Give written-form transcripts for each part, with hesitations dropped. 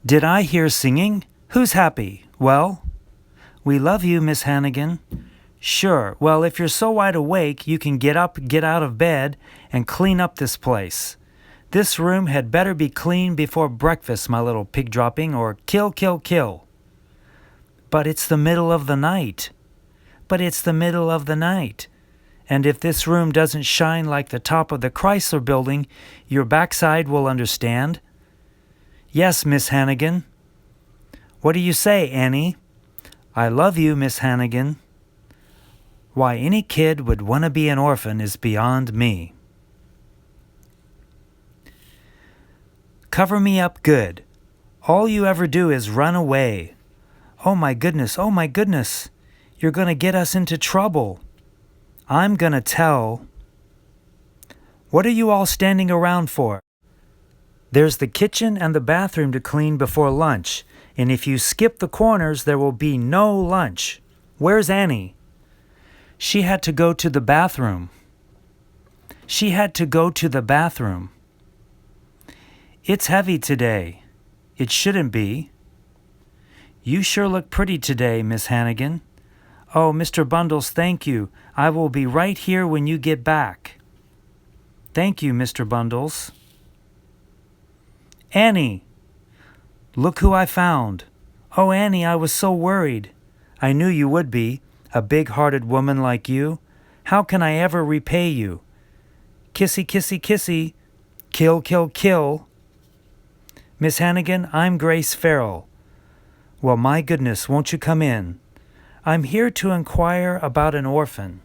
Did I hear singing? Who's happy? Well, we love you, Miss Hannigan. Sure, well, if you're so wide awake, you can get up, get out of bed, and clean up this place. This room had better be clean before breakfast, my little pig dropping, or kill, kill, kill. But it's the middle of the night. But it's the middle of the night. And if this room doesn't shine like the top of the Chrysler Building, your backside will understand. Yes, Miss Hannigan. What do you say, Annie? I love you, Miss Hannigan. Why any kid would want to be an orphan is beyond me. Cover me up good. All you ever do is run away. Oh my goodness, oh my goodness. You're going to get us into trouble. I'm going to tell. What are you all standing around for? There's the kitchen and the bathroom to clean before lunch, and if you skip the corners, there will be no lunch. Where's Annie? She had to go to the bathroom. She had to go to the bathroom. It's heavy today. It shouldn't be. You sure look pretty today, Miss Hannigan. Oh, Mr. Bundles, thank you. I will be right here when you get back. Thank you, Mr. Bundles. Annie, look who I found. Oh, Annie, I was so worried. I knew you would be, a big-hearted woman like you. How can I ever repay you? Kissy, kissy, kissy. Kill, kill, kill. Miss Hannigan, I'm Grace Farrell. Well, my goodness, won't you come in? I'm here to inquire about an orphan.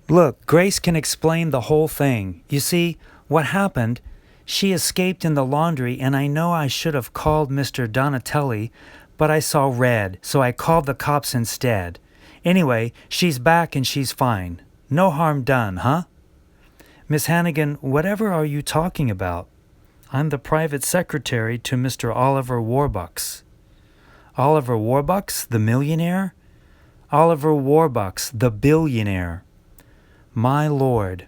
Look, Grace can explain the whole thing. You see, what happened, she escaped in the laundry, and I know I should have called Mr. Donatelli, but I saw red, so I called the cops instead. Anyway, she's back and she's fine. No harm done, huh? Miss Hannigan, whatever are you talking about? I'm the private secretary to Mr. Oliver Warbucks. Oliver Warbucks, the millionaire? Oliver Warbucks, the billionaire. My lord.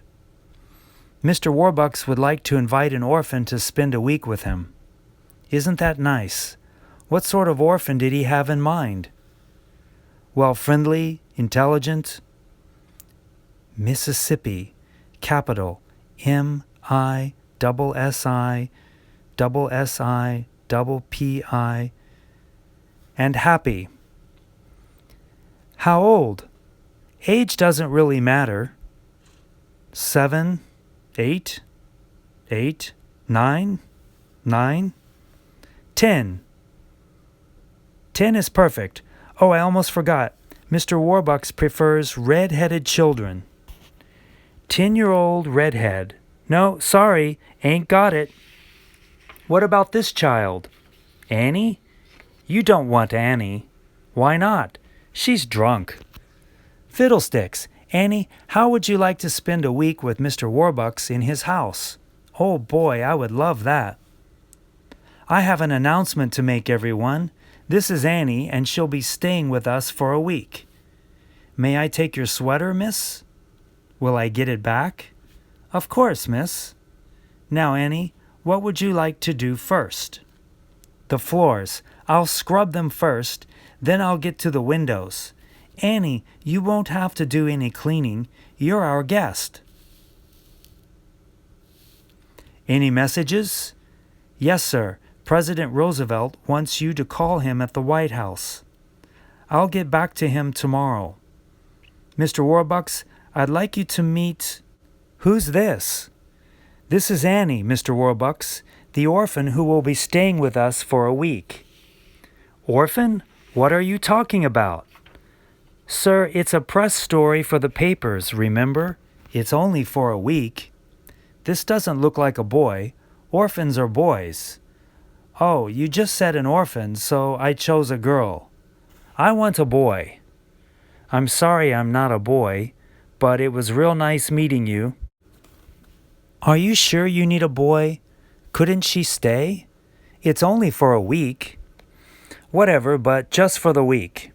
Mr. Warbucks would like to invite an orphan to spend a week with him. Isn't that nice? What sort of orphan did he have in mind? Well, friendly, intelligent. Mississippi, capital M-I-S-S-I-P-I, and happy. How old? Age doesn't really matter. 7, 8, 8, 9, 9, 10. 10 is perfect. Oh, I almost forgot. Mr. Warbucks prefers red-headed children. 10-year-old redhead. No, sorry, ain't got it. What about this child? Annie? You don't want Annie. Why not? She's drunk. Fiddlesticks. Annie, how would you like to spend a week with Mr. Warbucks in his house? Oh boy, I would love that. I have an announcement to make, everyone. This is Annie, and she'll be staying with us for a week. May I take your sweater, miss? Will I get it back? Of course, miss. Now, Annie, what would you like to do first? The floors. I'll scrub them first, then I'll get to the windows. Annie, you won't have to do any cleaning. You're our guest. Any messages? Yes, sir. President Roosevelt wants you to call him at the White House. I'll get back to him tomorrow. Mr. Warbucks, I'd like you to meet... Who's this? This is Annie, Mr. Warbucks, the orphan who will be staying with us for a week. Orphan? What are you talking about? Sir, it's a press story for the papers, remember? It's only for a week. This doesn't look like a boy. Orphans are boys. Oh, you just said an orphan, so I chose a girl. I want a boy. I'm sorry I'm not a boy, but it was real nice meeting you. Are you sure you need a boy? Couldn't she stay? It's only for a week. Whatever, but just for the week.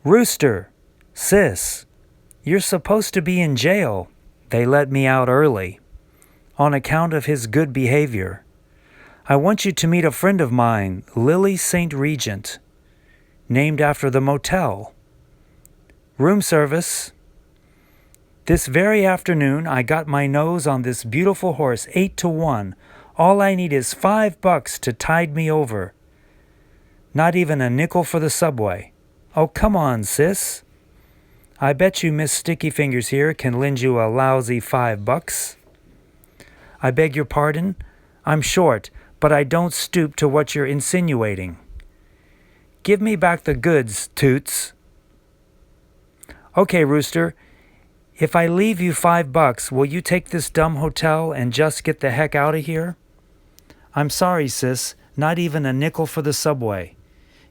Rooster, sis, you're supposed to be in jail. They let me out early. on account of his good behavior. I want you to meet a friend of mine, Lily St. Regent, named after the motel. Room service. This very afternoon, I got my nose on this beautiful horse 8-1. All I need is $5 to tide me over. Not even a nickel for the subway. Oh, come on, sis. I bet you Miss Sticky Fingers here can lend you a lousy $5. I beg your pardon? I'm short, but I don't stoop to what you're insinuating. Give me back the goods, Toots. Okay, Rooster. If I leave you $5, will you take this dumb hotel and just get the heck out of here? I'm sorry, sis. Not even a nickel for the subway.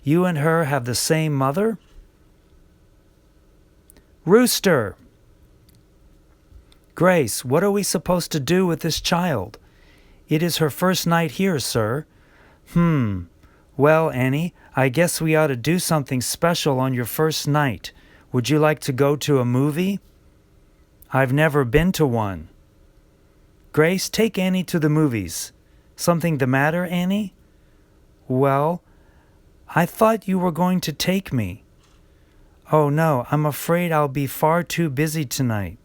You and her have the same mother? Rooster! Grace, what are we supposed to do with this child? It is her first night here, sir. Well, Annie, I guess we ought to do something special on your first night. Would you like to go to a movie? I've never been to one. Grace, take Annie to the movies. Something the matter, Annie? Well, I thought you were going to take me. Oh no, I'm afraid I'll be far too busy tonight.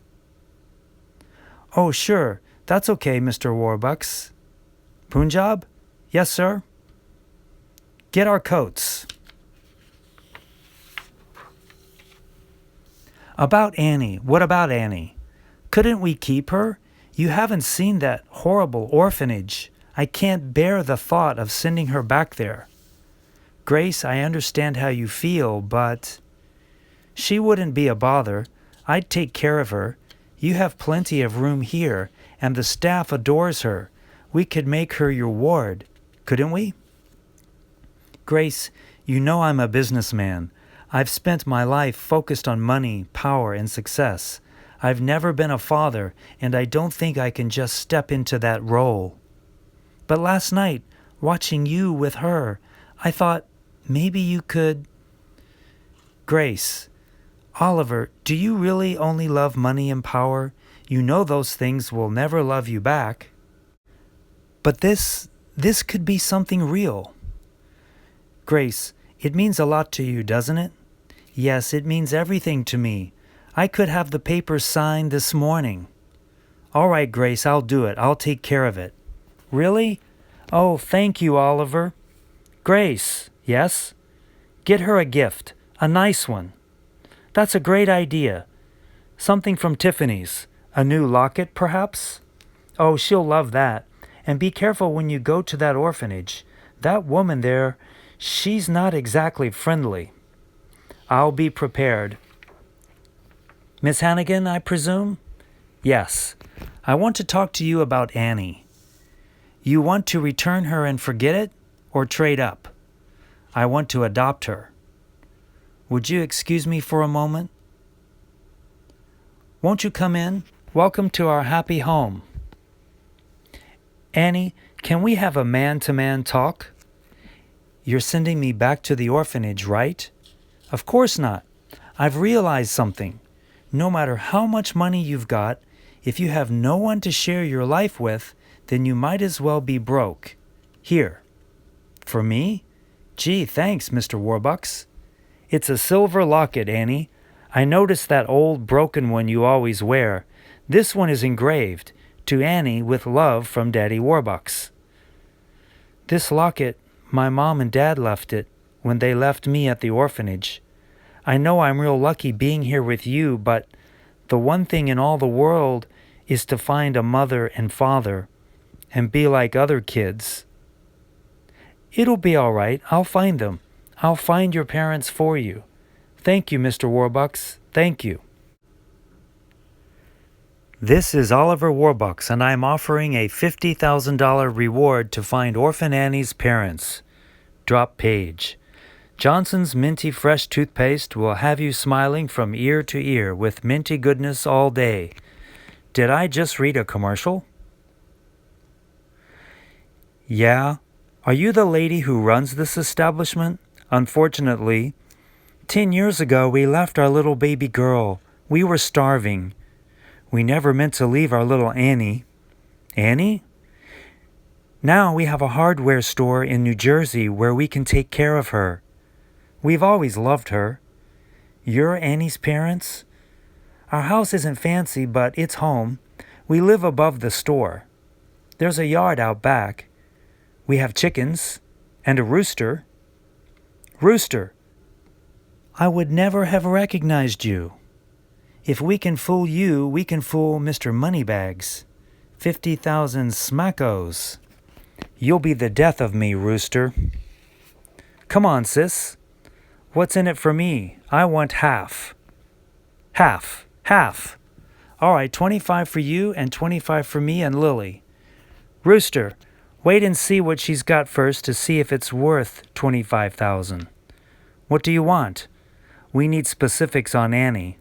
Oh sure, that's okay, Mr. Warbucks. Punjab? Yes, sir. Get our coats. About Annie. What about Annie? Couldn't we keep her? You haven't seen that horrible orphanage. I can't bear the thought of sending her back there. Grace, I understand how you feel, but she wouldn't be a bother. I'd take care of her. You have plenty of room here, and the staff adores her. We could make her your ward, couldn't we? Grace, you know I'm a businessman. I've spent my life focused on money, power, and success. I've never been a father, and I don't think I can just step into that role. But last night, watching you with her, I thought maybe you could... Grace, Oliver, do you really only love money and power? You know those things will never love you back. But this could be something real. Grace, it means a lot to you, doesn't it? Yes, it means everything to me. I could have the papers signed this morning. All right, Grace, I'll do it. I'll take care of it. Really? Oh, thank you, Oliver. Grace, yes? Get her a gift, a nice one. That's a great idea. Something from Tiffany's. A new locket, perhaps? Oh, she'll love that. And be careful when you go to that orphanage. That woman there, she's not exactly friendly. I'll be prepared. Miss Hannigan, I presume? Yes. I want to talk to you about Annie. You want to return her and forget it, or trade up? I want to adopt her. Would you excuse me for a moment? Won't you come in? Welcome to our happy home. Annie, can we have a man-to-man talk? You're sending me back to the orphanage, right? Of course not. I've realized something. No matter how much money you've got, if you have no one to share your life with, then you might as well be broke. Here. For me? Gee, thanks, Mr. Warbucks. It's a silver locket, Annie. I noticed that old broken one you always wear. This one is engraved, to Annie with love from Daddy Warbucks. This locket, my mom and dad left it when they left me at the orphanage. I know I'm real lucky being here with you, but the one thing in all the world is to find a mother and father and be like other kids. It'll be all right. I'll find them. I'll find your parents for you. Thank you, Mr. Warbucks. Thank you. This is Oliver Warbucks, and I'm offering a $50,000 reward to find Orphan Annie's parents. Drop page. Johnson's Minty Fresh Toothpaste will have you smiling from ear to ear with minty goodness all day. Did I just read a commercial? Yeah. Are you the lady who runs this establishment? Unfortunately, 10 years ago we left our little baby girl. We were starving. We never meant to leave our little Annie. Annie? Now we have a hardware store in New Jersey where we can take care of her. We've always loved her. You're Annie's parents? Our house isn't fancy, but it's home. We live above the store. There's a yard out back. We have chickens and a rooster. Rooster, I would never have recognized you. If we can fool you, we can fool Mr. Moneybags. 50,000 smackos. You'll be the death of me, Rooster. Come on, sis. What's in it for me? I want half. Half. All right, 25 for you and 25 for me and Lily. Rooster, wait and see what she's got first to see if it's worth 25,000. What do you want? We need specifics on Annie.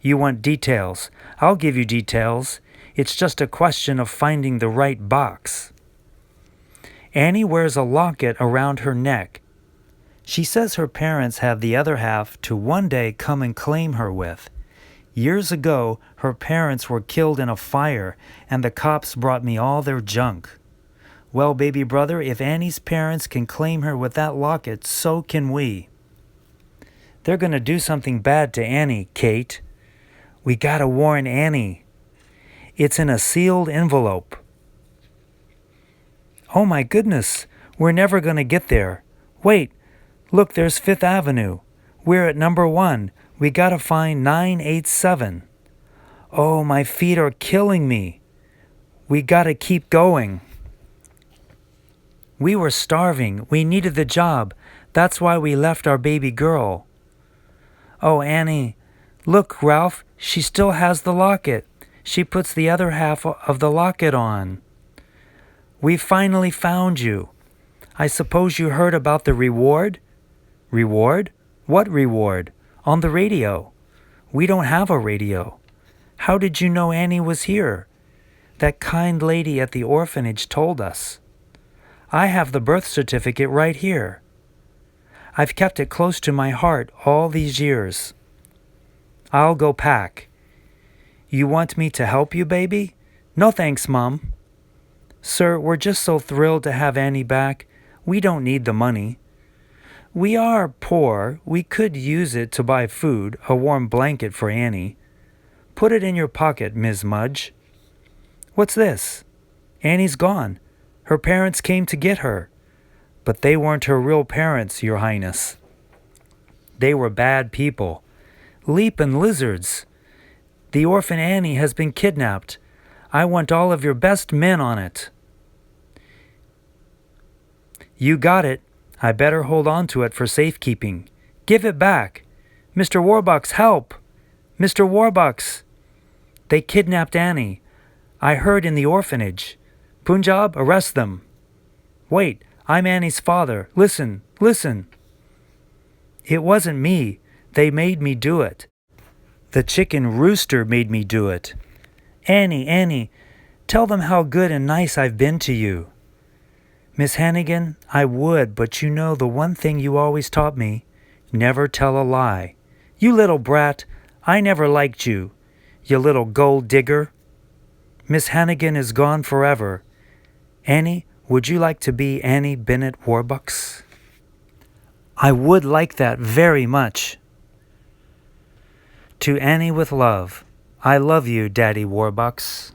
You want details. I'll give you details. It's just a question of finding the right box. Annie wears a locket around her neck. She says her parents have the other half to one day come and claim her with. Years ago, her parents were killed in a fire, and the cops brought me all their junk. Well, baby brother, if Annie's parents can claim her with that locket, so can we. They're going to do something bad to Annie, Kate. We gotta warn Annie. It's in a sealed envelope. Oh my goodness, we're never going to get there. Wait, look, there's 5th Avenue. We're at number 1. We gotta find 987. Oh, my feet are killing me. We gotta keep going. We were starving. We needed the job. That's why we left our baby girl. Oh, Annie, look, Ralph, she still has the locket. She puts the other half of the locket on. We finally found you. I suppose you heard about the reward? Reward? What reward? On the radio. We don't have a radio. How did you know Annie was here? That kind lady at the orphanage told us. I have the birth certificate right here. I've kept it close to my heart all these years. I'll go pack. You want me to help you, baby? No thanks, Mom. Sir, we're just so thrilled to have Annie back. We don't need the money. We are poor. We could use it to buy food, a warm blanket for Annie. Put it in your pocket, Ms. Mudge. What's this? Annie's gone. Her parents came to get her. But they weren't her real parents, Your Highness. They were bad people. Leapin' lizards. The orphan Annie has been kidnapped. I want all of your best men on it. You got it. I better hold on to it for safekeeping. Give it back. Mr. Warbucks, help! Mr. Warbucks! They kidnapped Annie. I heard in the orphanage. Punjab, arrest them. Wait, I'm Annie's father. Listen. It wasn't me. They made me do it. The chicken rooster made me do it. Annie, tell them how good and nice I've been to you. Miss Hannigan, I would, but you know the one thing you always taught me, never tell a lie. You little brat, I never liked you, you little gold digger. Miss Hannigan is gone forever. Annie, would you like to be Annie Bennett Warbucks? I would like that very much. To Annie with love. I love you, Daddy Warbucks.